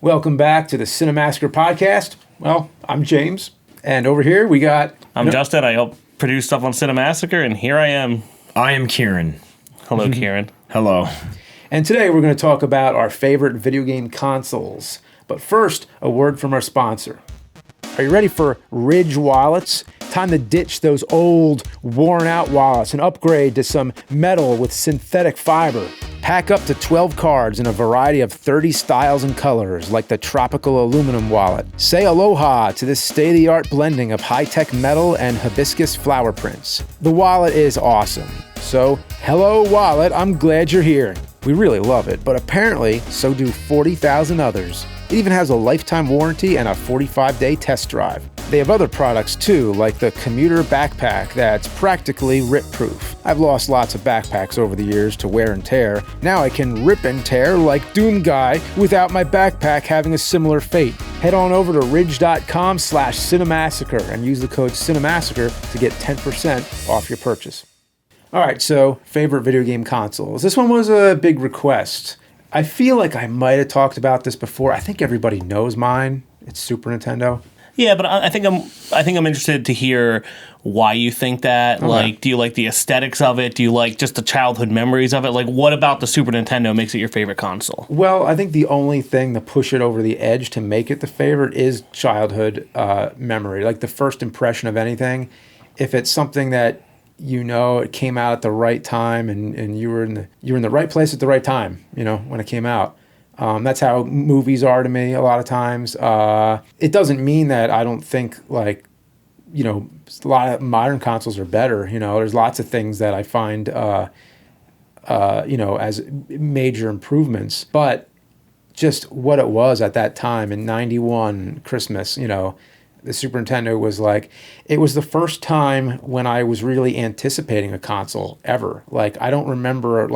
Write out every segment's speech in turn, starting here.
Welcome back to the Cinemassacre Podcast. Well, I'm James, and over here we got... I'm Justin. I help produce stuff on Cinemassacre, and here I am. I am Kieran. Hello, Kieran. Hello. And today we're going to talk about our favorite video game consoles. But first, a word from our sponsor. Are you ready for Ridge wallets? Time to ditch those old, worn-out wallets and upgrade to some metal with synthetic fiber. Pack up to 12 cards in a variety of 30 styles and colors, like the tropical aluminum wallet. Say aloha to this state-of-the-art blending of high-tech metal and hibiscus flower prints. The wallet is awesome. So, hello wallet, I'm glad you're here. We really love it, but apparently, so do 40,000 others. It even has a lifetime warranty and a 45-day test drive. They have other products too, like the commuter backpack that's practically rip-proof. I've lost lots of backpacks over the years to wear and tear. Now I can rip and tear like Doom Guy without my backpack having a similar fate. Head on over to ridge.com/Cinemassacre and use the code Cinemassacre to get 10% off your purchase. All right, so favorite video game consoles. This one was a big request. I feel like I might have talked about this before. I think everybody knows mine. It's Super Nintendo. Yeah, but I think I'm interested to hear why you think that. Okay. Like, do you like the aesthetics of it? Do you like just the childhood memories of it? Like, what about the Super Nintendo makes it your favorite console? Well, I think the only thing to push it over the edge to make it the favorite is childhood memory. Like the first impression of anything. If it's something that you know it came out at the right time and you were in the right place at the right time, you know, when it came out. That's how movies are to me a lot of times. It doesn't mean that I don't think, like, you know, a lot of modern consoles are better. You know, there's lots of things that I find, you know, as major improvements. But just what it was at that time in 91 Christmas, you know, the Super Nintendo was like, it was the first time when I was really anticipating a console ever. Like, I don't remember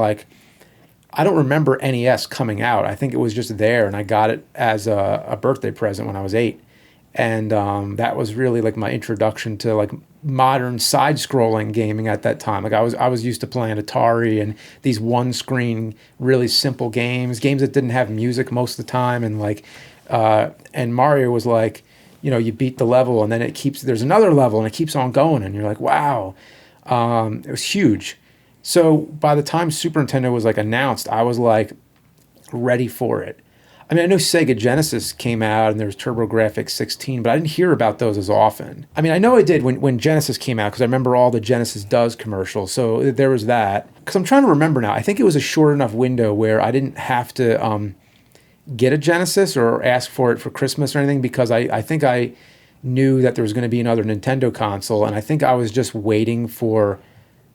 NES coming out. I think it was just there, and I got it as a birthday present when I was 8. And that was really like my introduction to like modern side-scrolling gaming at that time. Like I was used to playing Atari and these one-screen, really simple games that didn't have music most of the time, and like and Mario was like, you know, you beat the level and then there's another level and it keeps on going, and you're like, wow, it was huge. So by the time Super Nintendo was like announced, I was like ready for it. I mean, I know Sega Genesis came out and there was TurboGrafx 16, but I didn't hear about those as often. I mean, I know I did when Genesis came out because I remember all the Genesis Does commercials. So there was that. Because I'm trying to remember now. I think it was a short enough window where I didn't have to get a Genesis or ask for it for Christmas or anything, because I think I knew that there was going to be another Nintendo console, and I think I was just waiting for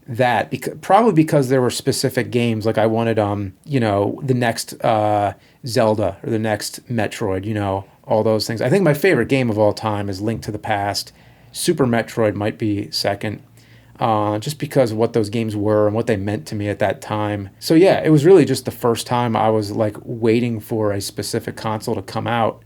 that, probably because there were specific games, like I wanted you know, the next Zelda or the next Metroid, you know, all those things. I think my favorite game of all time is Link to the Past. Super Metroid might be second, just because of what those games were and what they meant to me at that time. So yeah, it was really just the first time I was like waiting for a specific console to come out,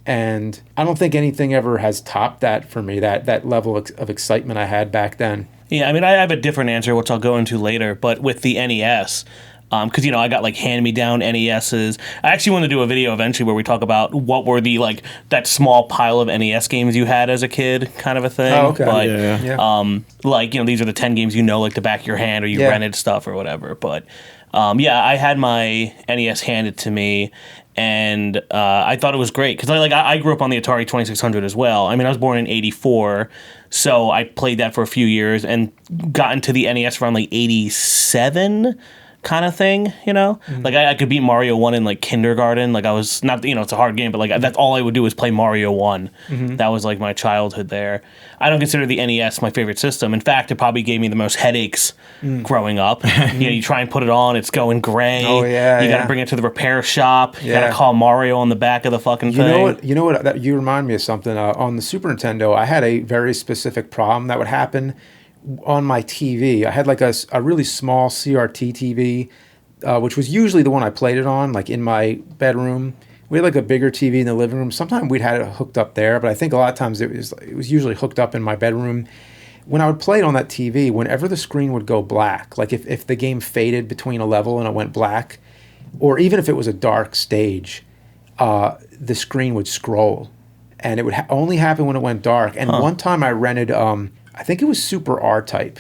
and I don't think anything ever has topped that for me, that level of excitement I had back then. Yeah, I mean, I have a different answer, which I'll go into later, but with the NES, because, you know, I got, like, hand-me-down NESs. I actually want to do a video eventually where we talk about what were the, like, that small pile of NES games you had as a kid kind of a thing. Oh, okay. But, yeah. Like, you know, these are the 10 games you know, like, the back of your hand, or you rented stuff or whatever. But, yeah, I had my NES handed to me, and I thought it was great. Because, I grew up on the Atari 2600 as well. I mean, I was born in 84, so I played that for a few years and got into the NES around, like, 87 kind of thing, you know? Mm-hmm. Like, I could beat Mario 1 in, like, kindergarten. Like, I was, not, you know, it's a hard game, but, like, that's all I would do is play Mario 1. Mm-hmm. That was, like, my childhood there. I don't consider the NES my favorite system. In fact, it probably gave me the most headaches growing up. You know, you try and put it on, it's going gray. Oh, yeah, You gotta bring it to the repair shop. You gotta call Mario on the back of the fucking thing. You know what? That, you remind me of something. On the Super Nintendo, I had a very specific problem that would happen on my TV. I had like a really small CRT TV, which was usually the one I played it on, like in my bedroom. We had like a bigger TV in the living room. Sometimes we'd had it hooked up there, but I think a lot of times it was usually hooked up in my bedroom. When I would play it on that TV, whenever the screen would go black, like if the game faded between a level and it went black, or even if it was a dark stage, the screen would scroll, and it would only happen when it went dark. And one time I rented, I think it was Super R type,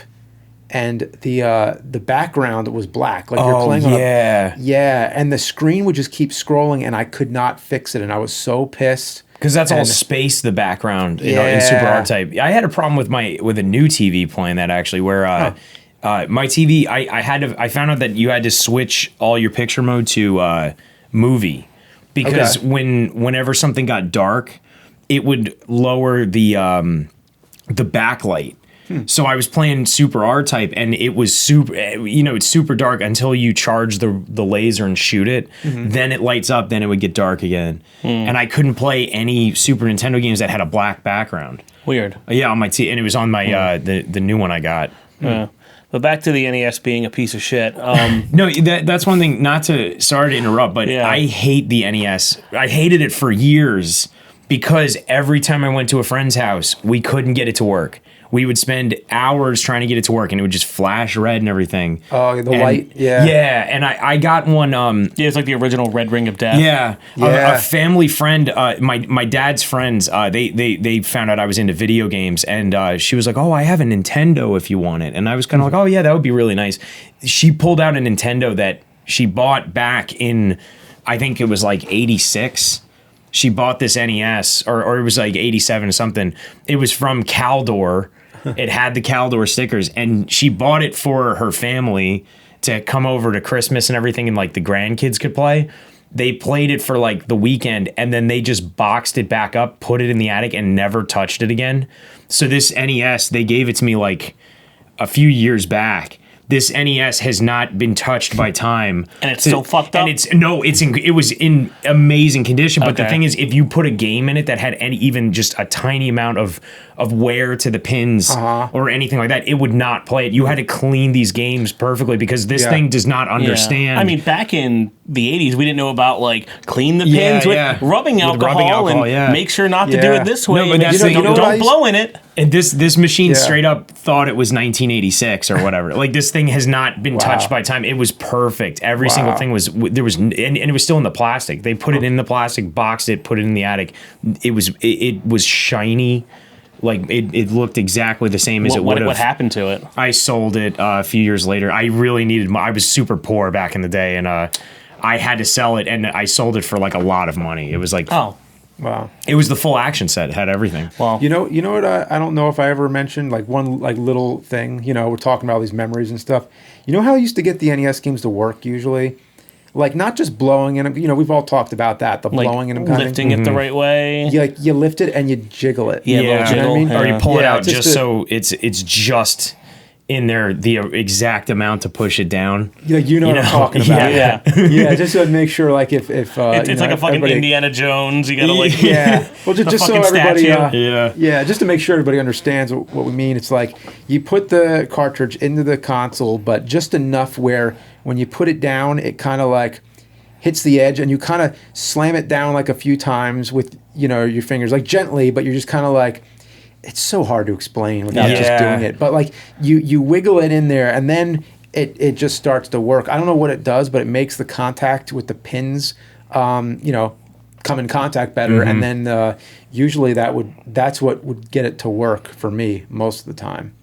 and the background was black, like you're playing on and the screen would just keep scrolling, and I could not fix it, and I was so pissed. Because that's all space, the background, in Super R type. I had a problem with a new TV playing that, actually, where my TV, I found out that you had to switch all your picture mode to movie, because whenever something got dark, it would lower the backlight. So I was playing Super R type, and it was it's super dark until you charge the laser and shoot it. Then it lights up, then it would get dark again. And I couldn't play any Super Nintendo games that had a black background. Weird. Yeah, on my TV, and it was on my the new one I got. Yeah. But back to the NES being a piece of shit. No, that's one thing, sorry to interrupt, but I hate the NES. I hated it for years because every time I went to a friend's house, we couldn't get it to work. We would spend hours trying to get it to work, and it would just flash red and everything. Oh, the light, yeah. Yeah, and I got one... it's like the original Red Ring of Death. Yeah. A family friend, my dad's friends, they found out I was into video games, and she was like, oh, I have a Nintendo if you want it. And I was kind of like, oh, yeah, that would be really nice. She pulled out a Nintendo that she bought back in, I think it was like 86. She bought this NES, or it was like 87 or something. It was from Caldor. It had the Caldor stickers, and she bought it for her family to come over to Christmas and everything, and like the grandkids could play. They played it for like the weekend, and then they just boxed it back up, put it in the attic, and never touched it again. So this NES, they gave it to me like a few years back. This NES has not been touched by time, and it's still fucked up. And it was in amazing condition. But the thing is, if you put a game in it that had even just a tiny amount of wear to the pins or anything like that, it would not play it. You had to clean these games perfectly because this thing does not understand. I mean, back in the 80s, we didn't know about like clean the pins with rubbing alcohol and make sure not to do it this way. No, but don't blow in it. And this machine straight up thought it was 1986 or whatever. Like, this thing has not been touched by time. It was perfect. Every single thing was and it was still in the plastic. They put it in the plastic, boxed it, put it in the attic. It was shiny. Like, it looked exactly the same as it would have. What happened to it? I sold it a few years later. I really needed I was super poor back in the day, and I had to sell it, and I sold it for like a lot of money. It was like wow. It was the full action set. It had everything. Well, you know what? I don't know if I ever mentioned like one like little thing. We're talking about all these memories and stuff. You know how I used to get the NES games to work usually, like not just blowing in them. We've all talked about that. The blowing in them, kind lifting it the right way. You lift it and you jiggle it. Yeah, jiggle, you know what I mean? Or you pull it out just so it's just in there the exact amount to push it down. You know what I'm talking about. Yeah, just to make sure, like if it's like a fucking Indiana Jones. You gotta like well, just so everybody statue. Just to make sure everybody understands what we mean. It's like you put the cartridge into the console, but just enough where when you put it down, it kind of like hits the edge, and you kind of slam it down like a few times with your fingers, like gently, but you're just kind of like. It's so hard to explain without just doing it. But like you wiggle it in there, and then it just starts to work. I don't know what it does, but it makes the contact with the pins, come in contact better. And then usually that's what would get it to work for me most of the time.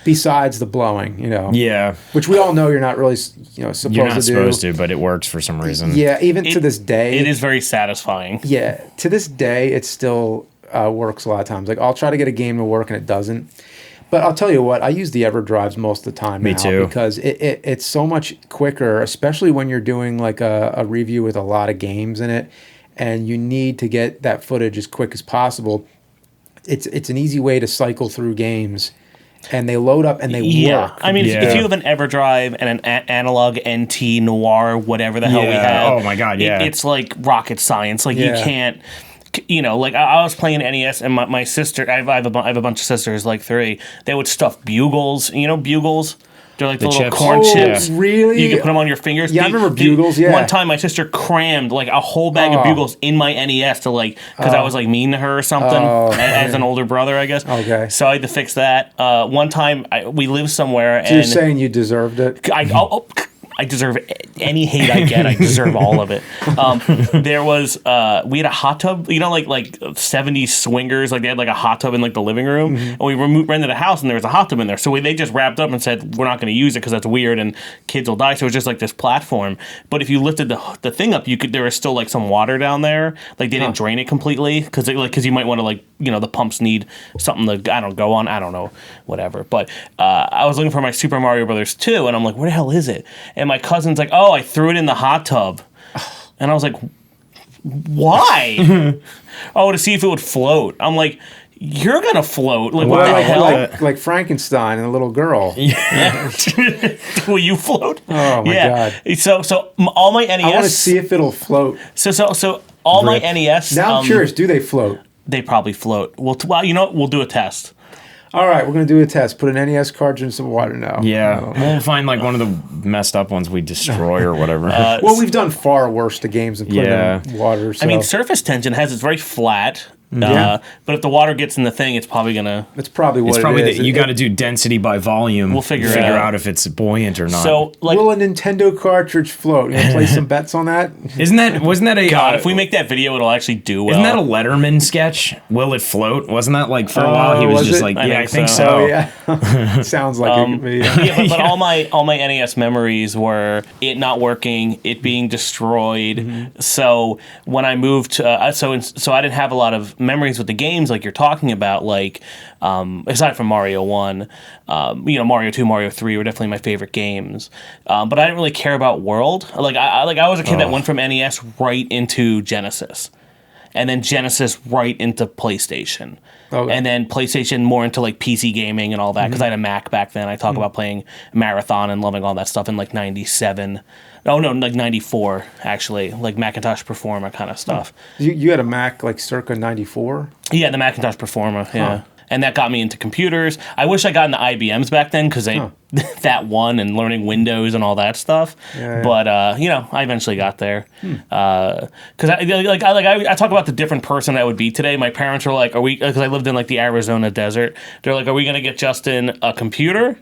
Besides the blowing, Yeah. Which we all know you're not really, supposed to do. You're not supposed to, but it works for some reason. Yeah, even to this day. It is very satisfying. Yeah, to this day, it still works a lot of times. Like, I'll try to get a game to work and it doesn't. But I'll tell you what, I use the EverDrives most of the time now. Me too. Because it's so much quicker, especially when you're doing like a review with a lot of games in it, and you need to get that footage as quick as possible. It's an easy way to cycle through games, and they load up and they work. I mean, if you have an EverDrive and an analog NT Noir, whatever the hell we have. Oh my God, yeah. It's like rocket science. Like, you can't... like I was playing NES, and my sister, I have a bunch of sisters, like 3. They would stuff bugles. Bugles? They're like the little chips. corn chips. Really? You can put them on your fingers. Yeah, I remember bugles, One time, my sister crammed like a whole bag of bugles in my NES to because I was like mean to her or something as an older brother, I guess. Okay. So I had to fix that. One time, we lived somewhere, So you're saying you deserved it? I deserve any hate I get. I deserve all of it. There was we had a hot tub, you know, like 70s swingers, like they had like a hot tub in like the living room, and we rented a house and there was a hot tub in there. So they just wrapped up and said we're not going to use it because that's weird and kids will die. So it was just like this platform. But if you lifted the thing up, there was still like some water down there. Like they didn't drain it completely because you might want to like, you know, the pumps need something to go on. I don't know, whatever. But I was looking for my Super Mario Brothers 2, and I'm like, where the hell is it? And my cousin's like, oh, I threw it in the hot tub. And I was like, why? Oh, to see if it would float. I'm like, you're gonna float. Like, what the hell? Like Frankenstein and the little girl. Yeah. Will you float? Oh my god. So all my NES. I want to see if it'll float. So all my NES. Now I'm curious. Do they float? They probably float. Well, you know what? We'll do a test. All right, we're going to do a test. Put an NES cartridge in some water now. Yeah. We'll find like one of the messed up ones we destroy or whatever. Well, we've done far worse to games than putting them in water. So. I mean, surface tension it's very flat. But if the water gets in the thing, it's probably gonna. It's probably what it is. You got to do density by volume. We'll figure out if it's buoyant or not. So, like, will a Nintendo cartridge float? You want to play some bets on that? Wasn't that a? God, if we make that video, it'll actually do well. Isn't that a Letterman sketch? Will it float? Wasn't that like for a while he was just like, I think so. Oh, yeah. Sounds like it could be. Yeah, but all my NES memories were it not working, it being destroyed. Mm-hmm. So when I moved, so I didn't have a lot of memories with the games like you're talking about, like aside from Mario 1, Mario 2, Mario 3 were definitely my favorite games, but I didn't really care about World. I was a kid that went from NES right into Genesis, and then Genesis right into PlayStation. Okay. And then PlayStation more into like PC gaming and all that because I had a Mac back then. I talk about playing Marathon and loving all that stuff in like 97. Oh no, like 94 actually, like Macintosh Performa kind of stuff. You had a Mac like circa 94? Yeah, the Macintosh Performa, yeah. Huh. And that got me into computers. I wish I got into IBMs back then because that one and learning Windows and all that stuff. Yeah. But I eventually got there. Because I talk about the different person I would be today. My parents were like, "Are we?" Because I lived in like the Arizona desert. They're like, "Are we gonna get Justin a computer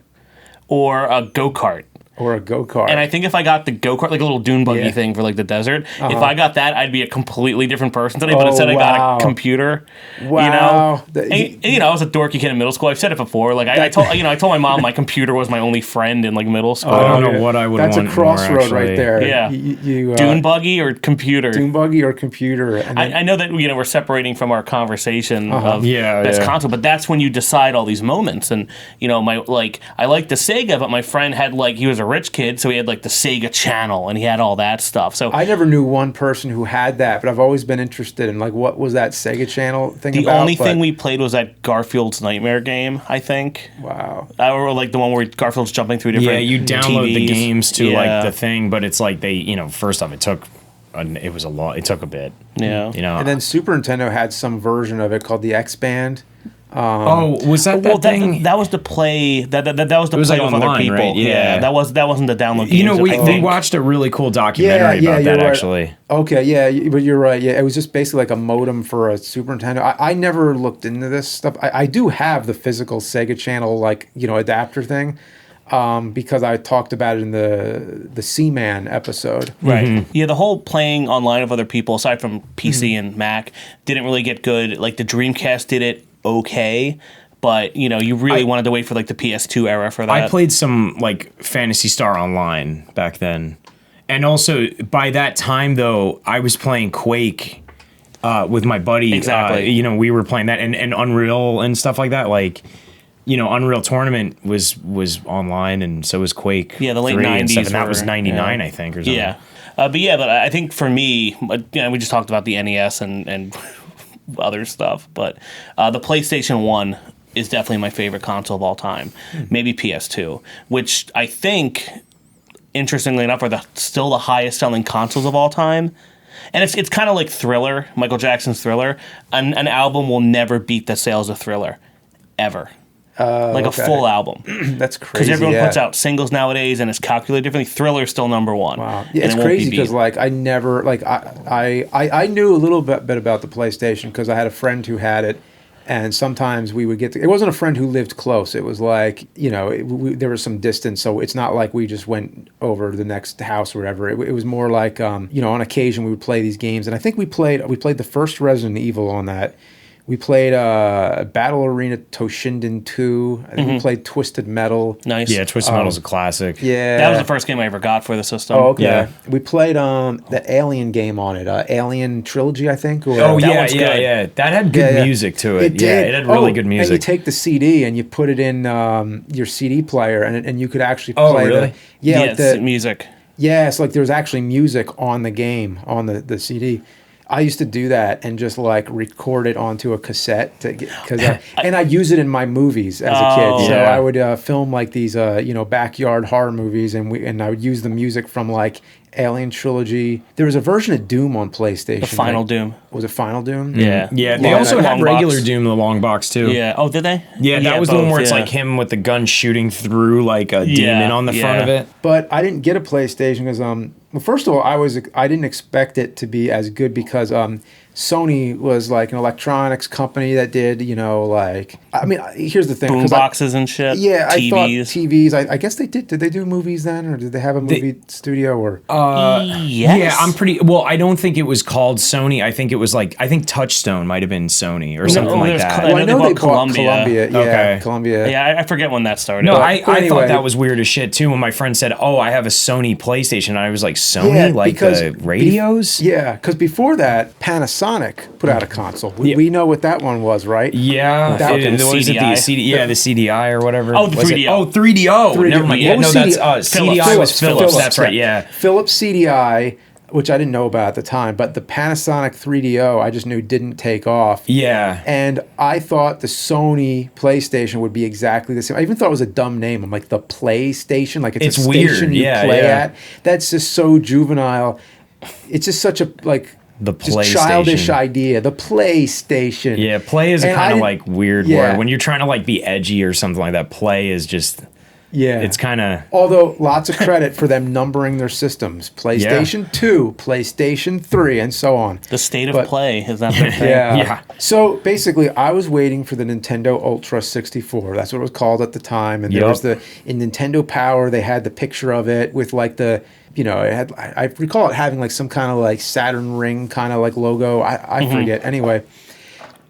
or a go-kart?" Or a go-kart. And I think if I got the go-kart, like a little dune buggy thing for like the desert, if I got that, I'd be a completely different person today. But instead I got a computer. Wow. I was a dorky kid in middle school. I've said it before. Like I told my mom my computer was my only friend in like middle school. I don't know what I would want. That's a crossroad right there. Yeah. Dune buggy or computer. Dune buggy or computer. And I know that we're separating from our conversation of best console, but that's when you decide all these moments. And I liked the Sega, but my friend had he was a rich kid, so he had like the Sega channel and he had all that stuff. So I never knew one person who had that, but I've always been interested in what was that Sega channel thing the only thing we played was that Garfield's Nightmare game, I think. Wow. Or like the one where Garfield's jumping through different you download TVs. The games to like the thing, but it's like they, first off it took a bit. Yeah. And then Super Nintendo had some version of it called the X-Band. Was that thing? That was the play. That was the play with online, other people. Right? Yeah. That wasn't the download games. We watched a really cool documentary about that actually. Okay, yeah, but you're right. Yeah, it was just basically like a modem for a Super Nintendo. I never looked into this stuff. I do have the physical Sega channel adapter thing. Because I talked about it in the Seaman episode. Right. Mm-hmm. Yeah, the whole playing online of other people, aside from PC and Mac, didn't really get good. Like the Dreamcast did it okay, but you really wanted to wait for like the PS2 era for that. I played some like Phantasy Star Online back then. And also by that time though, I was playing Quake with my buddy. Exactly. We were playing that and Unreal and stuff like that. Like Unreal Tournament was online, and so was Quake. Yeah, the late 90s. And that was 99, I think, or something. Yeah. But I think for me, we just talked about the NES and other stuff, but the PlayStation 1 is definitely my favorite console of all time. Maybe PS2, which I think, interestingly enough, are still the highest selling consoles of all time. And it's kind of like Thriller, Michael Jackson's Thriller. An album will never beat the sales of Thriller, ever. A full album. That's crazy. Because everyone puts out singles nowadays, and it's calculated differently. Thriller's still number one. Wow, yeah, it's crazy because I never I knew a little bit about the PlayStation because I had a friend who had it, And sometimes we would it wasn't a friend who lived close. It was like, there was some distance. So it's not like we just went over to the next house or whatever. It was more like, on occasion we would play these games. And I think we played the first Resident Evil on that. We played Battle Arena Toshinden 2. I think we played Twisted Metal. Nice. Yeah, Twisted Metal's a classic. Yeah. That was the first game I ever got for the system. Oh, okay. Yeah. We played the Alien game on it. Alien Trilogy, I think. Or, Oh, That one's good. yeah. That had good music to it. It did. It had really good music. And you take the CD and you put it in your CD player, and you could actually play. Oh, really? It's music. Yeah, it's like there was actually music on the game, on the CD. I used to do that and just like record it onto a cassette and I'd use it in my movies as a kid. So I would film like these backyard horror movies, and I would use the music from like Alien Trilogy. There was a version of Doom on PlayStation. The Final Doom. Was it Final Doom? Yeah. Yeah, they Long- also had long regular box. Doom in the long box too. Yeah. Oh, did they? Yeah, that was the one both, where it's yeah. like him with the gun shooting through like a demon on the front of it. But I didn't get a PlayStation because well, first of all, I didn't expect it to be as good because Sony was like an electronics company that did, here's the thing. Boom 'cause boxes and shit. Yeah, I thought TVs. TVs. I guess they did. Did they do movies then, or did they have a movie studio? Or Yes. Yeah, I'm pretty. Well, I don't think it was called Sony. I think it was like Touchstone might have been Sony or something like there's that. I know they bought Columbia. Yeah, Okay. Columbia. Yeah, I forget when that started. No, But I anyway. thought that was weird as shit too when my friend said, "Oh, I have a Sony PlayStation." I was like, "Sony, Yeah, like because the radios?" Yeah, because before that, Panasonic put out a console. We know what that one was, right? Yeah, That it, was what was it, the CDI? CD, yeah, the CDI or whatever. Oh, the Was it- 3DO. Oh, 3DO. 3DO. Never mind. Yeah, Yeah, what no, was that's CD? CDI was Philips. That's right. Yeah. Philips CDI, which I didn't know about at the time, but the Panasonic 3DO I just knew didn't take off. Yeah. And I thought the Sony PlayStation would be exactly the same. I even thought it was a dumb name. I'm like, the PlayStation? Like it's a weird. station you Yeah, play yeah. at? That's just so juvenile. It's just such a, like, The just PlayStation. childish idea. The PlayStation. Yeah, play is a And I kind of didn't- like weird Yeah. word. When you're trying to like be edgy or something like that, play is just, Yeah. it's kind of, Although lots of credit for them numbering their systems. PlayStation 2, PlayStation 3, and so on. the state of But- play is that their thing? Yeah. Yeah. So basically, I was waiting for the Nintendo Ultra 64. That's what it was called at the time. And there Yup. was in Nintendo Power, they had the picture of it with like it had, I recall it having like some kind of like Saturn ring kind of like logo. I forget. Anyway,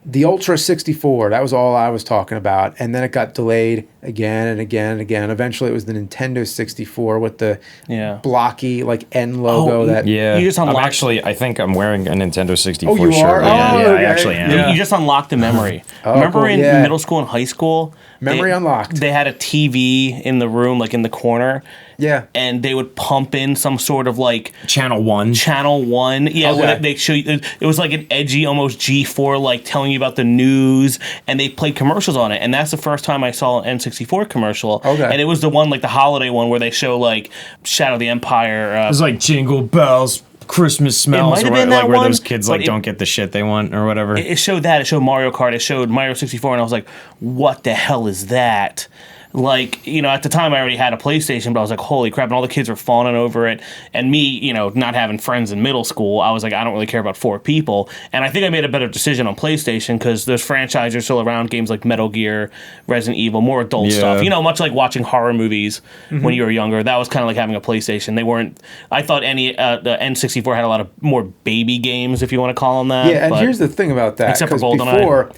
the Ultra 64, that was all I was talking about. And then it got delayed again and again and again. Eventually, it was the Nintendo 64 with the Yeah. blocky like N logo Oh, that. yeah. You just I'm unlocked- actually, I think I'm wearing a Nintendo 64 Oh, you shirt. are? right now. Oh, Yeah, okay. I actually am. Yeah. You just unlocked the memory. Oh, Remember cool. in Yeah. middle school and high school? Memory unlocked. They had a TV in the room, like in the corner. Yeah. And they would pump in some sort of like Channel 1. Channel 1. Yeah, Okay. when they show you, it was like an edgy, almost G4, like telling you about the news, and they played commercials on it. And that's the first time I saw an N64 commercial. Okay. And it was the one, like the holiday one, where they show like Shadow of the Empire. It was like Jingle Bells, Christmas smells, might have or been like that where one, those kids but like don't get the shit they want or whatever. It showed that. It showed Mario Kart. It showed Mario 64, and I was like, what the hell is that? Like, at the time I already had a PlayStation, but I was like, holy crap, and all the kids were fawning over it. And me, not having friends in middle school, I was like, I don't really care about 4 people. And I think I made a better decision on PlayStation because those franchises are still around, games like Metal Gear, Resident Evil, more adult Yeah. stuff. Much like watching horror movies when you were younger. That was kind of like having a PlayStation. They weren't, I thought the N64 had a lot of more baby games, if you want to call them that. Yeah, and but- here's the thing about that. Except for 'cause GoldenEye. before,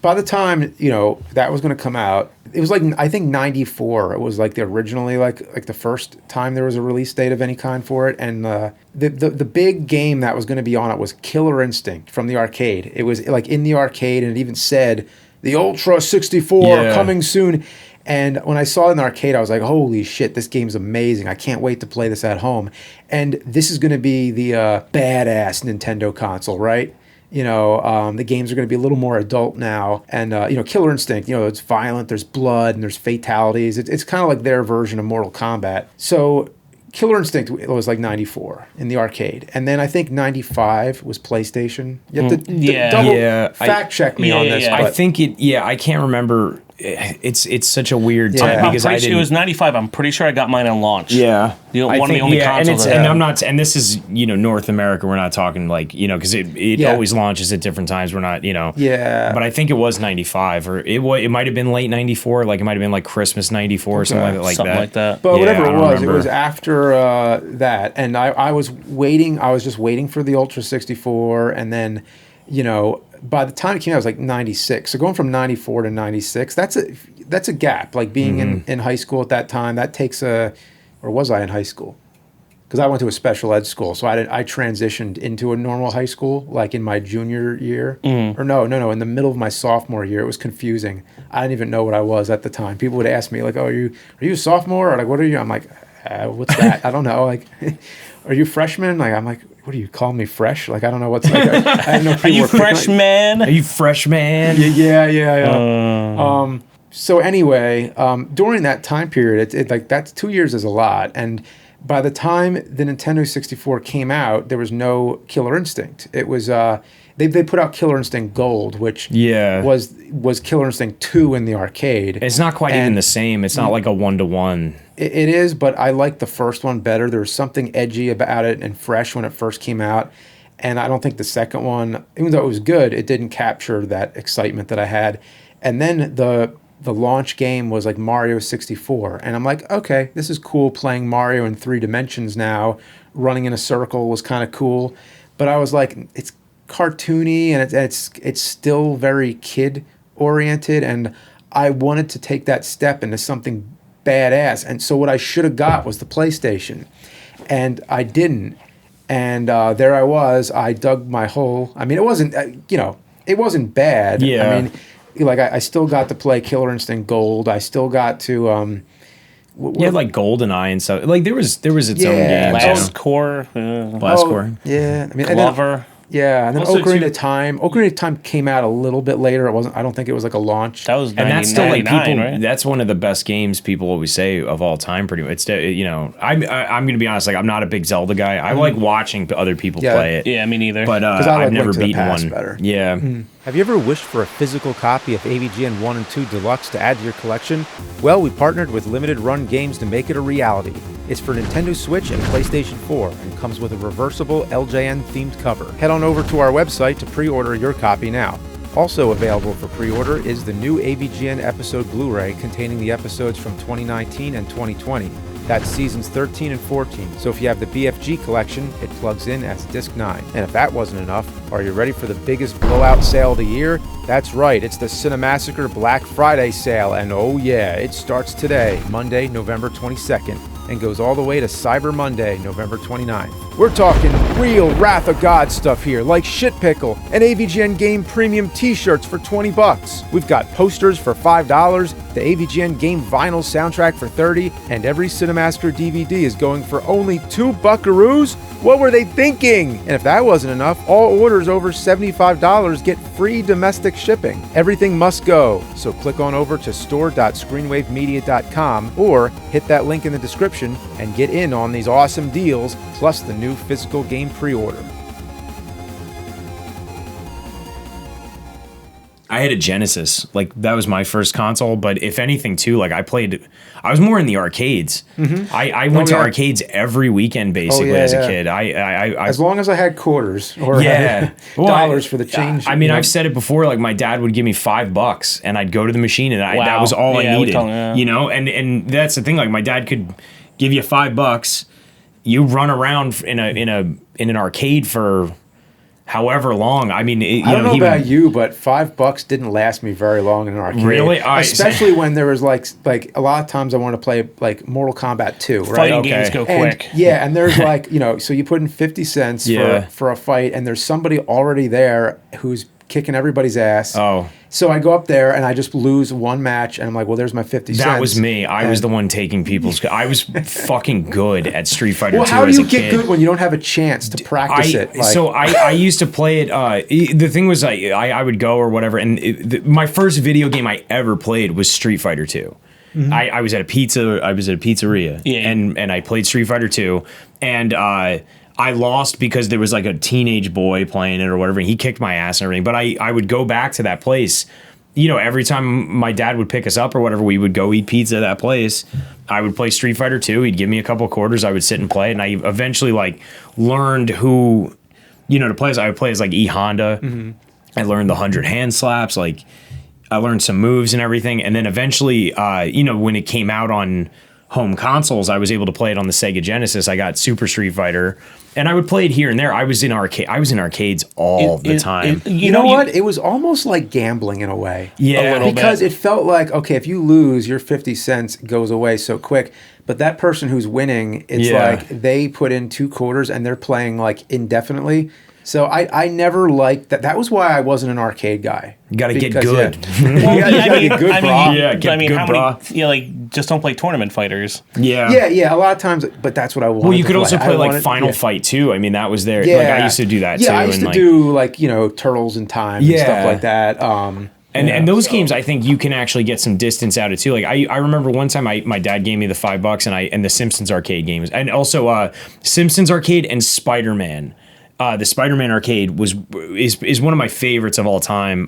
by the time that was going to come out, it was like I think '94. It was like the originally like the first time there was a release date of any kind for it, and the big game that was going to be on it was Killer Instinct from the arcade. It was like in the arcade, and it even said the Ultra 64 Yeah. coming soon. And when I saw it in the arcade, I was like, holy shit, this game's amazing. I can't wait to play this at home. And this is going to be the badass Nintendo console, right? The games are going to be a little more adult now. And, Killer Instinct, it's violent, there's blood, and there's fatalities. It's kind of like their version of Mortal Kombat. So Killer Instinct was like 94 in the arcade. And then I think 95 was PlayStation. You have to Yeah. double Yeah, fact check me on this. yeah. I but- think I can't remember. it's such a weird time Yeah. because It was 95. I'm pretty sure I got mine on launch. Yeah, One of the only consoles. and I'm not, and this is North America. We're not talking like because it always launches at different times. We're not Yeah. But I think it was 95 or it might have been late 94. Like it might have been like Christmas 94 or something like that. But whatever I it don't was, remember. it was after that, and I was waiting. I was just waiting for the Ultra 64, and then by the time it came out, it was like 96. So going from 94 to 96, that's a gap. Like being in high school at that time, that takes or was I in high school? Because I went to a special ed school, so I transitioned into a normal high school like in my junior year, or no, in the middle of my sophomore year. It was confusing. I didn't even know what I was at the time. People would ask me like, "Oh, are you a sophomore?" Or like, "What are you?" I'm like, "What's that?" I don't know. Like, "Are you a freshman?" Like, I'm like, "What do you call me, fresh?" Like, I don't know what's like. I know Are you freshman? Are you freshman? Yeah. So anyway, during that time period, it like that's 2 years is a lot, and by the time the Nintendo 64 came out, there was no Killer Instinct. It was they put out Killer Instinct Gold, which was Killer Instinct 2 in the arcade. It's not quite even the same. It's not like a 1-to-1. It is, but I like the first one better. There was something edgy about it and fresh when it first came out. And I don't think the second one, even though it was good, it didn't capture that excitement that I had. And then the launch game was like Mario 64. And I'm like, okay, this is cool playing Mario in 3 dimensions now. Running in a circle was kind of cool. But I was like, it's cartoony and it's still very kid-oriented. And I wanted to take that step into something badass, and so what I should have got was the PlayStation, and I didn't. And there I was. I dug my hole. I mean, it wasn't it wasn't bad. Yeah. I mean, like I still got to play Killer Instinct Gold. I still got to You had like GoldenEye and stuff. Like there was its own game. Blast Core. Blast Core. Yeah, I mean, Glover. And then Also, Ocarina of Time. Ocarina of Time came out a little bit later. It wasn't. I don't think it was like a launch. That was And that's still like people. right? That's one of the best games people always say of all time. Pretty much. It's I'm gonna be honest. Like I'm not a big Zelda guy. I like watching other people play it. Yeah, me neither. But I like I've never Link to the beaten Past one. better. Yeah. Have you ever wished for a physical copy of AVGN 1 and 2 Deluxe to add to your collection? Well, we partnered with Limited Run Games to make it a reality. It's for Nintendo Switch and PlayStation 4 and comes with a reversible LJN-themed cover. Head on over to our website to pre-order your copy now. Also available for pre-order is the new AVGN episode Blu-ray containing the episodes from 2019 and 2020. That's seasons 13 and 14. So if you have the BFG collection, it plugs in as disc 9. And if that wasn't enough, are you ready for the biggest blowout sale of the year? That's right, it's the Cinemassacre Black Friday sale, and oh yeah, it starts today, Monday, November 22nd, and goes all the way to Cyber Monday, November 29th. We're talking real Wrath of God stuff here, like Shit Pickle and AVGN Game Premium t-shirts for $20. We've got posters for $5, the AVGN Game Vinyl soundtrack for $30, and every Cinemassacre DVD is going for only $2. What were they thinking? And if that wasn't enough, all orders over $75 get free domestic shipping. Everything must go, so click on over to store.screenwavemedia.com or hit that link in the description and get in on these awesome deals, plus the new physical game pre-order. I had a Genesis. Like that was my first console, but if anything too, like I was more in the arcades. I went to arcades every weekend basically as a kid. I as long as I had quarters or dollars for the change. I mean, I've said it before, like my dad would give me $5 and I'd go to the machine and that was all I needed. And that's the thing, like my dad could give you $5, you run around in an arcade for however long. I mean, I don't know about you, but $5 didn't last me very long in an arcade. Really? Especially when there was like a lot of times I want to play like Mortal Kombat 2, right? Fighting games go quick. And there's like, so you put in 50 cents for a fight, and there's somebody already there who's kicking everybody's ass. Oh. So I go up there and I just lose one match, and I'm like, well, there's my 50 cents. That was me. I was the one taking people's. I was fucking good at Street Fighter 2 as a kid. Well, how do you get good when you don't have a chance to practice it? So I used to play it. The thing was, I would go or whatever, and my first video game I ever played was Street Fighter 2. Mm-hmm. I was at a pizzeria, and I played Street Fighter 2, and I lost because there was like a teenage boy playing it or whatever, and he kicked my ass and everything. But I would go back to that place every time my dad would pick us up or whatever, we would go eat pizza at that place. I would play Street Fighter 2. He'd give me a couple of quarters. I would sit and play. And I eventually like learned who, to play as. I would play as like E Honda. Mm-hmm. I learned the 100 hand slaps. Like I learned some moves and everything. And then eventually, when it came out on home consoles, I was able to play it on the Sega Genesis. I got Super Street Fighter, and I would play it here and there. I was in arcades all the time. You know what? It was almost like gambling in a way. Yeah, because it felt like, okay, if you lose, your 50 cents goes away so quick. But that person who's winning, it's like they put in 2 quarters and they're playing like indefinitely. So I never liked that. That was why I wasn't an arcade guy. You got to get good. Well, you gotta get good, bro. How many? Just don't play tournament fighters. Yeah. Yeah. A lot of times, but that's what I wanted. Well, you could also play like Final Fight too. I mean, that was there. Yeah. Like I used to do that too. Yeah, I used to do like Turtles in Time and stuff like that. And those games, I think you can actually get some distance out of too. Like I remember one time my dad gave me the $5 and the Simpsons arcade games, and also Simpsons arcade and Spider-Man. The Spider-Man arcade is one of my favorites of all time.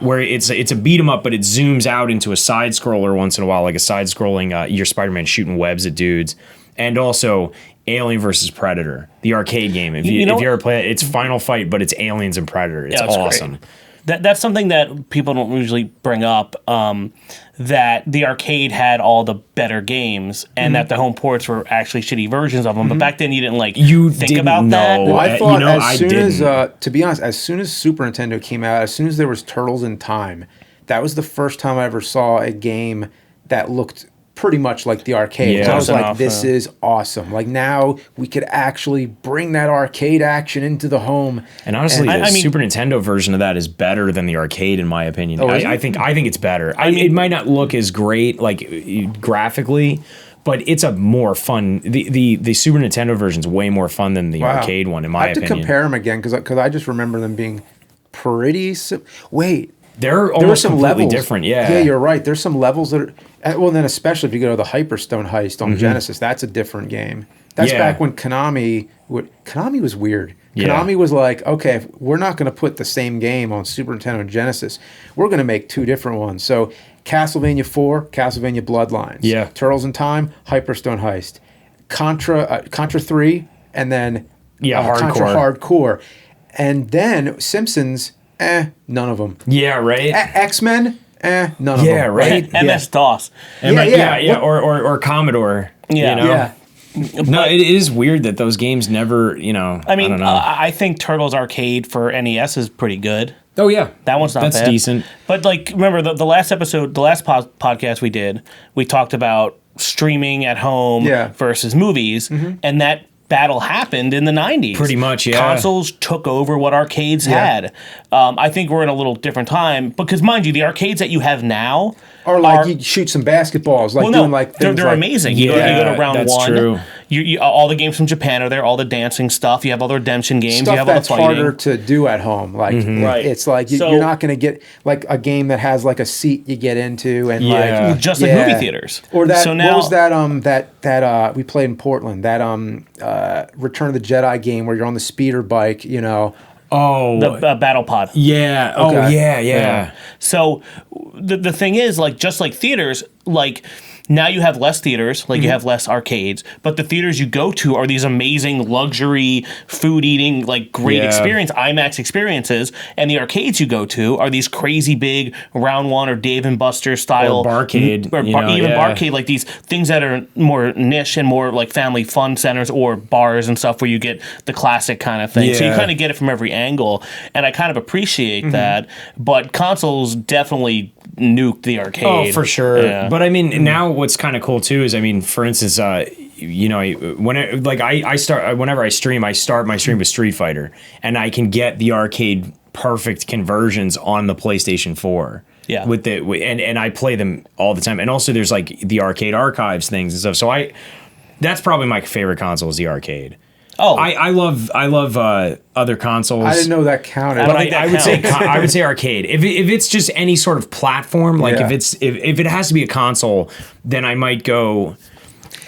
Where it's a beat 'em up, but it zooms out into a side scroller once in a while, like a side scrolling. Your Spider-Man shooting webs at dudes, and also Alien versus Predator, the arcade game. If you ever play it, it's Final Fight, but it's Aliens and Predator. It's awesome. Great. That's something that people don't usually bring up, that the arcade had all the better games and that the home ports were actually shitty versions of them. But back then you didn't think about that. Well, I thought to be honest, as soon as Super Nintendo came out, as soon as there was Turtles in Time, that was the first time I ever saw a game that looked pretty much like the arcade. So I was like, this is awesome. Like now we could actually bring that arcade action into the home. And honestly, the Super Nintendo version of that is better than the arcade in my opinion. I think it's better. It might not look as great like graphically, but it's a more fun. The Super Nintendo version is way more fun than the arcade one in my opinion. I have to compare them again because I just remember them being pretty. They're almost completely different, Yeah, you're right. There's some levels that are... Well, then especially if you go to the Hyperstone Heist on Genesis, that's a different game. That's back when Konami was weird. Konami was like, okay, if we're not going to put the same game on Super Nintendo and Genesis. We're going to make 2 different ones. So Castlevania 4, Castlevania Bloodlines. Turtles in Time, Hyperstone Heist. Contra 3, and then Contra Hardcore. And then Simpsons... none of them. Yeah, right. X-Men? None of them. Yeah, right. MS-DOS. Or Commodore. Yeah. No, it is weird that those games never, I don't know. I think Turtles Arcade for NES is pretty good. Oh, yeah. That one's not bad. That's decent. But, remember, the last episode, the last podcast we did, we talked about streaming at home versus movies, and that battle happened in the 90s. Pretty much, yeah. Consoles took over what arcades had. I think we're in a little different time because, mind you, the arcades that you have now are you shoot some basketballs, they're amazing. You go to round that's one. True. You all the games from Japan are there. All the dancing stuff. You have all the redemption games. Stuff you have all the that's fighting. harder to do at home. It's like you're not going to get like a game that has like a seat you get into and just like movie theaters. Or that. So now, what was that we played in Portland? That Return of the Jedi game where you're on the speeder bike. Oh, the Battle Pod. Yeah. Okay. Oh, yeah. So the thing is, just like theaters, now you have less theaters, you have less arcades, but the theaters you go to are these amazing luxury food eating, great experience, IMAX experiences, and the arcades you go to are these crazy big Round One or Dave and Buster's style, or barcade, barcade, these things that are more niche and more family fun centers or bars and stuff where you get the classic kind of thing. So you kind of get it from every angle, and I kind of appreciate that. But consoles definitely nuked the arcade. Oh, for sure. Yeah. But I mean, now what's kind of cool too is, for instance, whenever I stream, I start my stream with Street Fighter, and I can get the arcade perfect conversions on the PlayStation 4. Yeah. And I play them all the time. And also there's the arcade archives things and stuff. So that's probably my favorite console is the arcade. Oh, I love other consoles. I didn't know that counted. But I would say arcade. If it's just any sort of platform, if it has to be a console, then I might go.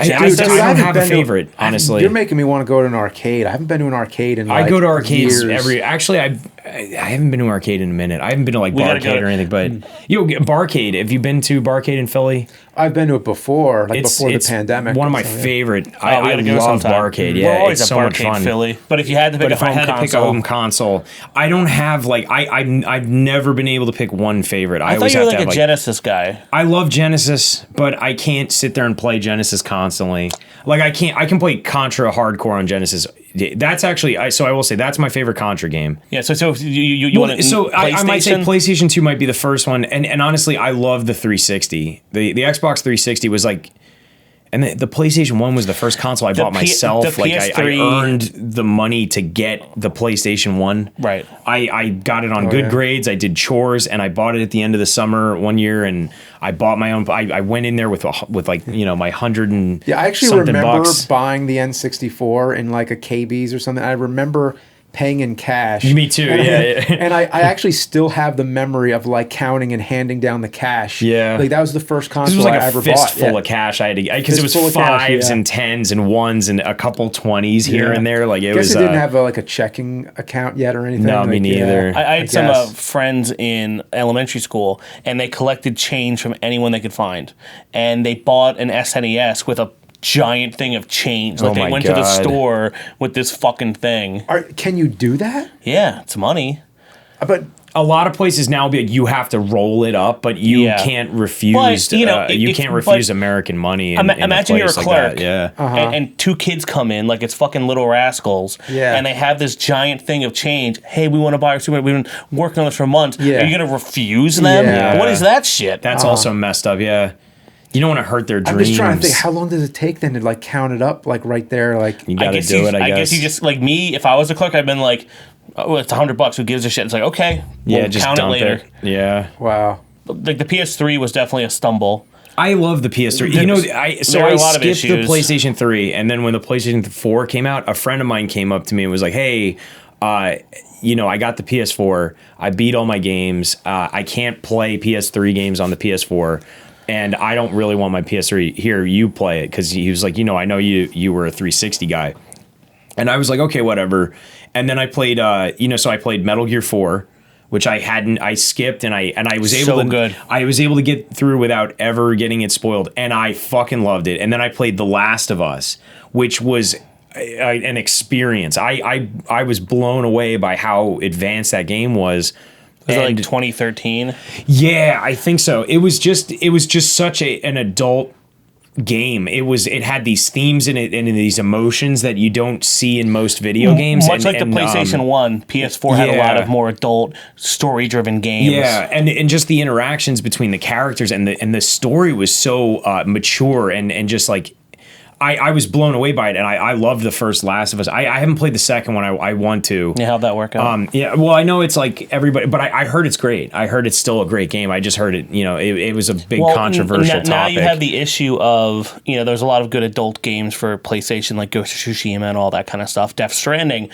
I don't have a favorite, honestly. You're making me want to go to an arcade. I haven't been to an arcade in I go to arcades years. Actually, I haven't been to an arcade in a minute. I haven't been to like Barcade or anything, but Barcade. Have you been to Barcade in Philly? I've been to it before, before the pandemic. One of my favorite. I gotta go love sometime. Barcade. We're Yeah, always it's at so much Barcade fun. Philly. But if you had to pick pick a home console, I don't have like I've never been able to pick one favorite. I thought you were like a Genesis guy. I love Genesis, but I can't sit there and play Genesis constantly. Like I can play Contra hardcore on Genesis. That's actually I will say that's my favorite Contra game. Yeah, so you want to I might say PlayStation 2 might be the first one, and honestly I love the 360. The Xbox 360 was like, and the PlayStation 1 was the first console I bought myself. Like I earned the money to get the PlayStation 1. Right. I got it on good grades. I did chores, and I bought it at the end of the summer one year, and I bought my own. I went in there with like my $100 and I actually remember bucks. buying the N64 in like a KB's or something. I remember paying in cash. Me too. Yeah. And I actually still have the memory of like counting and handing down the cash. Yeah. Like that was the first console This was like I a ever bought. fistful of cash I had to get, because it was fives and tens and ones and a couple 20s here and there. Like it was. It didn't have like a checking account yet or anything. No, like, me neither. I had some friends in elementary school, and they collected change from anyone they could find, and they bought an SNES with a giant thing of change. Like they went to the store with this fucking thing. Can you do that? Yeah, it's money. But a lot of places now will be like, you have to roll it up, but you can't refuse. But, you can't refuse American money. Imagine you're a clerk, like and two kids come in like it's fucking Little Rascals, and they have this giant thing of change. Hey, we want to buy our super. We've been working on this for months. Yeah. Are you gonna refuse them? Yeah. What is that shit? That's also messed up. Yeah. You don't want to hurt their dreams. I'm just trying to think, how long does it take then to like count it up, like right there, like you got to do it. I guess you just like me. If I was a clerk, I'd been like, "Oh, it's $100. Who gives a shit?" It's like, okay, we'll just count dump it later. it. Yeah. Wow. Like the PS3 was definitely a stumble. I love the PS3. I skipped the PlayStation 3, and then when the PlayStation 4 came out, a friend of mine came up to me and was like, "Hey, I got the PS4. I beat all my games. I can't play PS3 games on the PS4." And I don't really want my PS3. Here, you play it. Because he was like, I know you were a 360 guy. And I was like, okay, whatever. And then I played, so I played Metal Gear 4, which I skipped, and I was able to get through without ever getting it spoiled. And I fucking loved it. And then I played The Last of Us, which was an experience. I was blown away by how advanced that game was. Was it like 2013? Yeah, I think so. It was just such an adult game. It had these themes in it and these emotions that you don't see in most video games. Much like the PlayStation 1, PS4 had a lot of more adult story-driven games. Yeah, and just the interactions between the characters and the story was so mature and just like I was blown away by it, and I loved the first Last of Us. I haven't played the second one. I want to. Yeah, how'd that work out? Well, I know it's like everybody, but I heard it's great. I heard it's still a great game. I just heard it, it was a big controversial topic. Now you have the issue of, there's a lot of good adult games for PlayStation, like Ghost of Tsushima and all that kind of stuff. Death Stranding.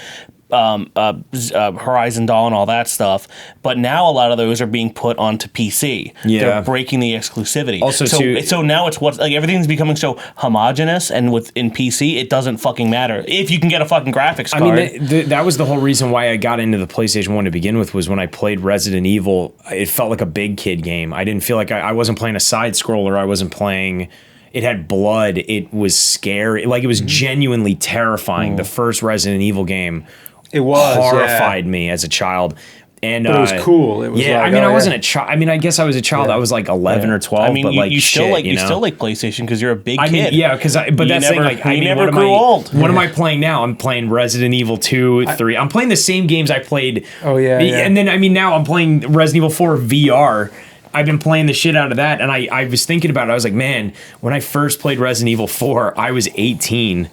Horizon Dawn and all that stuff, but now a lot of those are being put onto PC. Yeah, they're breaking the exclusivity. Also, so now it's what, like, everything's becoming so homogenous, and in PC it doesn't fucking matter if you can get a fucking graphics card. I mean, that was the whole reason why I got into the PlayStation 1 to begin with, was when I played Resident Evil. It felt like a big kid game. I didn't feel like I wasn't playing a side scroller. I wasn't playing. It had blood. It was scary. Like, it was genuinely terrifying. The first Resident Evil game. It was horrified me as a child. And but it was cool. It was I wasn't a child. I mean, I guess I was a child. I was like 11 or 12. I mean, but you still like PlayStation because you're a big kid. Mean, yeah, because but that's never, like I never grew old. What am I playing now? I'm playing Resident Evil 2, 3. I'm playing the same games I played. Oh yeah. And then now I'm playing Resident Evil 4 VR. I've been playing the shit out of that, and I was thinking about it. I was like, man, when I first played Resident Evil 4, I was 18.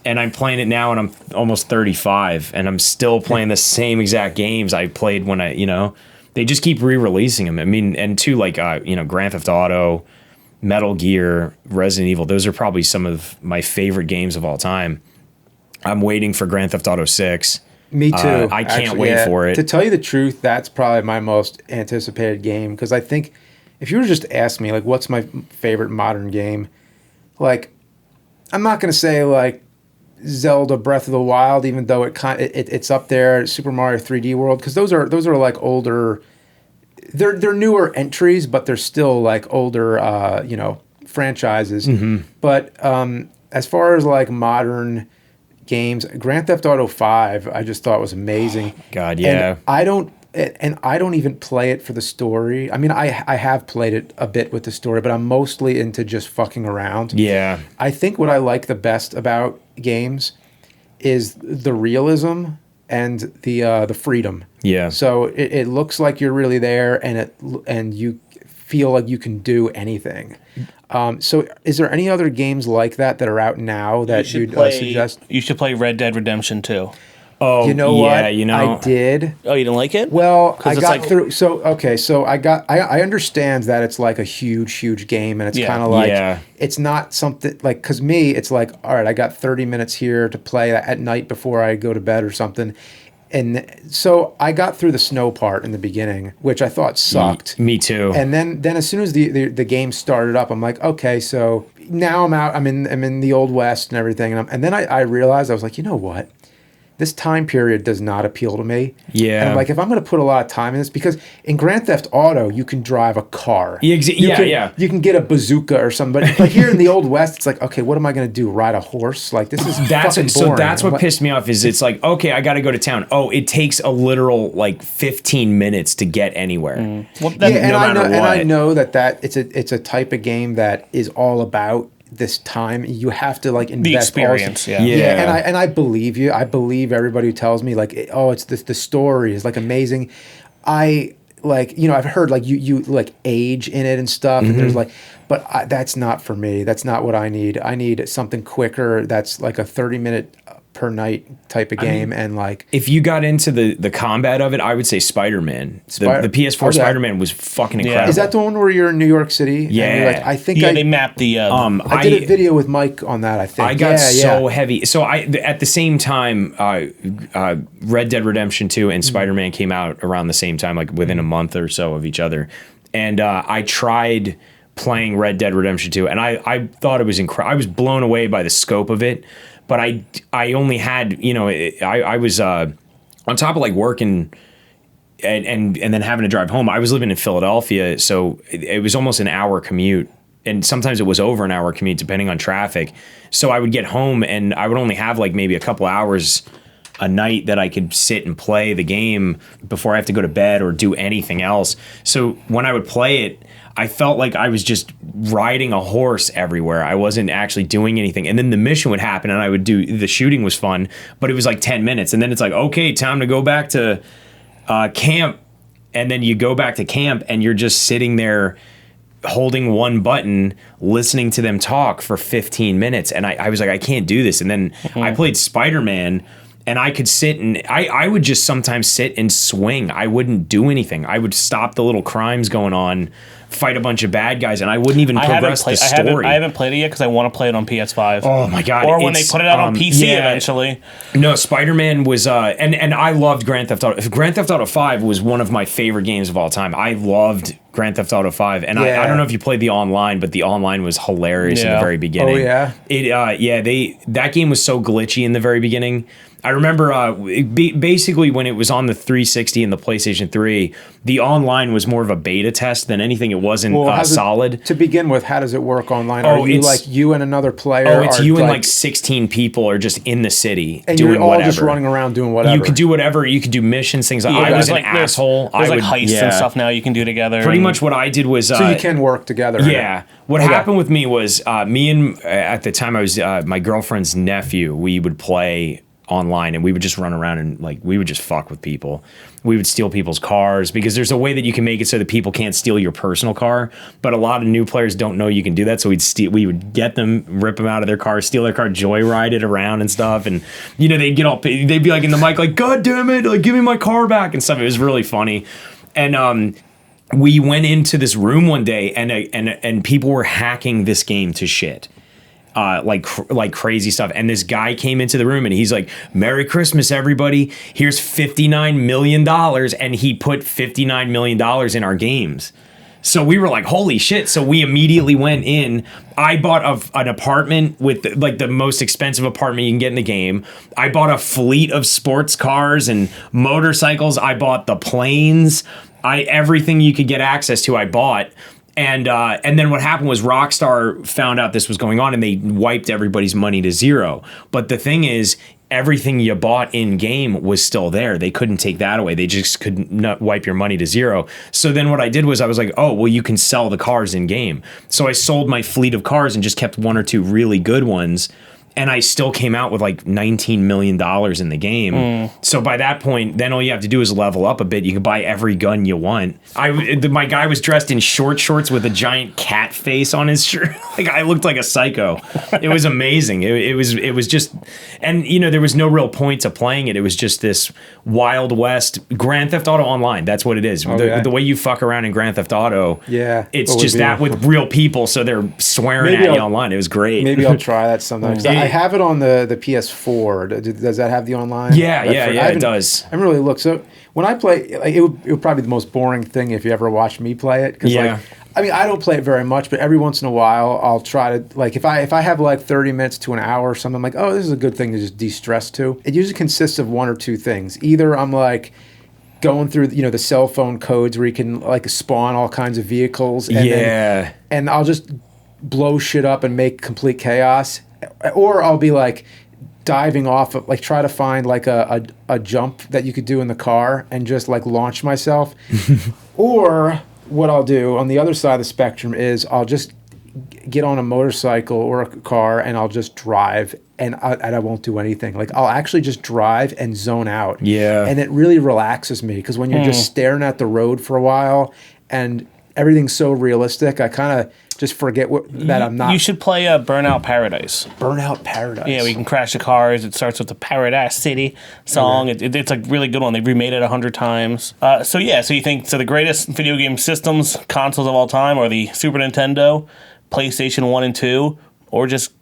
And I'm playing it now, and I'm almost 35, and I'm still playing the same exact games I played when they just keep re-releasing them. I mean, and too, like, Grand Theft Auto, Metal Gear, Resident Evil, those are probably some of my favorite games of all time. I'm waiting for Grand Theft Auto 6. Me too. I can't wait for it. To tell you the truth, that's probably my most anticipated game, because I think if you were just to ask me, like, what's my favorite modern game, like, I'm not going to say, like, Zelda Breath of the Wild, even though it's up there, Super Mario 3D World, because those are like older. They're newer entries, but they're still like older, franchises. But as far as like modern games, Grand Theft Auto 5, I just thought was amazing. God, yeah. And I don't even play it for the story. I mean, I have played it a bit with the story, but I'm mostly into just fucking around. Yeah. I think what I like the best about games is the realism and the freedom. Yeah. So it looks like you're really there, and you feel like you can do anything. So is there any other games like that are out now that you'd suggest? You should play Red Dead Redemption 2. Oh, you know yeah, what? you know. I did. Oh, you didn't like it? Well, I it's got like, through. So, okay. So I understand that it's like a huge game, and it's kind of like, it's not something like, because me, it's like, all right, I got 30 minutes here to play at night before I go to bed or something. And so I got through the snow part in the beginning, which I thought sucked. Me too. And then as soon as the game started up, I'm like, okay, so now I'm out. I'm in the Old West and everything. And then I realized, I was like, you know what? This time period does not appeal to me. Yeah. And I'm like, if I'm going to put a lot of time in this, because in Grand Theft Auto, you can drive a car. You can get a bazooka or something. But here in the Old West, it's like, okay, what am I going to do? Ride a horse? Like, this is fucking boring. So that's what pissed me off is it's like, okay, I got to go to town. Oh, it takes a literal like 15 minutes to get anywhere. Well, I know that it's a type of game that is all about this time. You have to like invest the experience. And I believe you. I believe everybody who tells me like, oh, it's the story is like amazing. I like, I've heard like you like age in it and stuff, and there's like, but that's not for me. That's not what I need. I need something quicker. That's like a 30-minute per night type of game. And like, if you got into the combat of it, I would say Spider-Man. The PS4 Spider-Man was fucking incredible. Is that the one where you're in New York City? Yeah. I think they mapped the. I did a video with Mike on that. I think I got so heavy. So at the same time, Red Dead Redemption 2 and Spider-Man came out around the same time, like within a month or so of each other, and I tried playing Red Dead Redemption 2, and I thought it was incredible. I was blown away by the scope of it. But I only had, I was on top of like working and then having to drive home. I was living in Philadelphia, so it was almost an hour commute. And sometimes it was over an hour commute depending on traffic. So I would get home and I would only have like maybe a couple hours a night that I could sit and play the game before I have to go to bed or do anything else. So when I would play it, I felt like I was just riding a horse everywhere. I wasn't actually doing anything. And then the mission would happen and I would do, the shooting was fun, but it was like 10 minutes. And then it's like, okay, time to go back to camp. And then you go back to camp and you're just sitting there holding one button, listening to them talk for 15 minutes. And I was like, I can't do this. And then I played Spider-Man. And I could sit and I would just sometimes sit and swing. I wouldn't do anything. I would stop the little crimes going on, fight a bunch of bad guys, and I wouldn't even progress the story. I haven't played it yet because I want to play it on PS5. Oh my god! Or when they put it out on PC eventually. No, Spider-Man was and I loved Grand Theft Auto. Grand Theft Auto 5 was one of my favorite games of all time. I loved Grand Theft Auto 5, and I don't know if you played the online, but the online was hilarious in the very beginning. Oh yeah, that game was so glitchy in the very beginning. I remember basically when it was on the 360 and the PlayStation 3, the online was more of a beta test than anything. It wasn't solid. To begin with, how does it work online? Are you like you and another player? Oh, it's you and like 16 people are just in the city and doing you're all whatever. just running around doing whatever. You could do whatever. You could do missions, things like I was an asshole. There's like heists and stuff now you can do together. Pretty much what I did was... so you can work together. Yeah. What happened with me was me and at the time I was my girlfriend's nephew, we would play online and we would just run around and like we would just fuck with people. We would steal people's cars because there's a way that you can make it so that people can't steal your personal car, but a lot of new players don't know you can do that. So we would get them, rip them out of their car, steal their car, joyride it around and stuff, and they'd be like in the mic like, God damn it, like give me my car back and stuff. It was really funny. And we went into this room one day and people were hacking this game to shit. Like crazy stuff. And this guy came into the room and he's like, Merry Christmas, everybody. Here's $59 million. And he put $59 million in our games. So we were like, holy shit. So we immediately went in. I bought an apartment with like the most expensive apartment you can get in the game. I bought a fleet of sports cars and motorcycles. I bought the planes. Everything you could get access to, I bought. And then what happened was Rockstar found out this was going on and they wiped everybody's money to zero. But the thing is, everything you bought in game was still there. They couldn't take that away. They just could not wipe your money to zero. So then what I did was I was like, oh, well, you can sell the cars in game. So I sold my fleet of cars and just kept one or two really good ones. And I still came out with like $19 million in the game. So by that point, then all you have to do is level up a bit. You can buy every gun you want. My guy was dressed in short shorts with a giant cat face on his shirt. Like I looked like a psycho. It was amazing. It was just, and you know, there was no real point to playing it. It was just this Wild West Grand Theft Auto Online. That's what it is. The way you fuck around in Grand Theft Auto. Yeah. It's just that with real people. So they're swearing at you online. It was great. Maybe I'll try that sometime. I have it on the PS4. Does that have the online? Yeah, it does. I haven't really looked. So when I play, like, it would probably be the most boring thing if you ever watched me play it. Yeah. Like, I mean, I don't play it very much, but every once in a while, I'll try to, like, if I have like 30 minutes to an hour or something, I'm like, oh, this is a good thing to just de-stress to. It usually consists of one or two things. Either I'm like going through, you know, the cell phone codes where you can like spawn all kinds of vehicles. And and I'll just blow shit up and make complete chaos. Or I'll be like diving off, like try to find like a jump that you could do in the car and just like launch myself. Or what I'll do on the other side of the spectrum is I'll just get on a motorcycle or a car and I'll just drive and I won't do anything. Like I'll actually just drive and zone out. Yeah. And it really relaxes me because when you're just staring at the road for a while and everything's so realistic, I kind of just forget that I'm not. You should play Burnout Paradise. Burnout Paradise. Yeah, we can crash the cars. It starts with the Paradise City song. Okay. It's a really good one. They've remade it 100 times. So you think the greatest video game systems, consoles of all time are the Super Nintendo, PlayStation 1 and 2, or just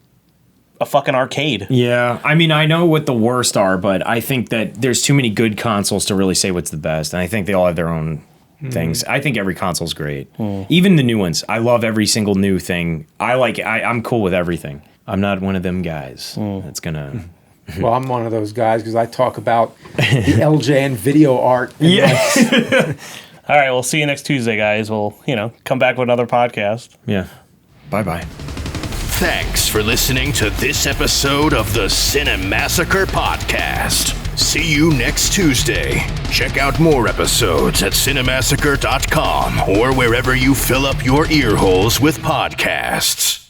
a fucking arcade? Yeah, I mean, I know what the worst are, but I think that there's too many good consoles to really say what's the best, and I think they all have their own things. I think every console's great. Even the new ones. I love every single new thing. I'm cool with everything. I'm not one of them guys that's gonna... Well, I'm one of those guys because I talk about the LJN video art. Yeah. All right, we'll see you next Tuesday, guys. We'll, come back with another podcast. Yeah. Bye-bye. Thanks for listening to this episode of the Cinemassacre Podcast. See you next Tuesday. Check out more episodes at cinemassacre.com or wherever you fill up your ear holes with podcasts.